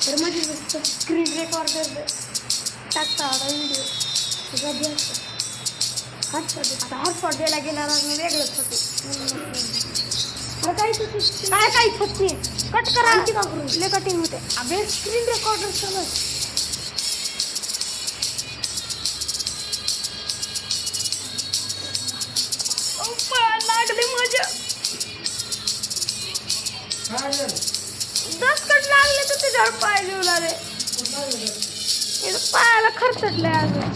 तर माझी screen recorder टाकता होता व्हिडिओ सगळं असतं. आता हॉटस्पॉट द्यायला गेला वेगळंच होते. काहीच होत नाही. कट करा लय कटिंग होते. अबे स्क्रीन रेकॉर्डर चालू लागले माझ्या 10 कट लागले तर तुझ्यावर पाय घेऊ लागले. पायाला खरचटले अजून.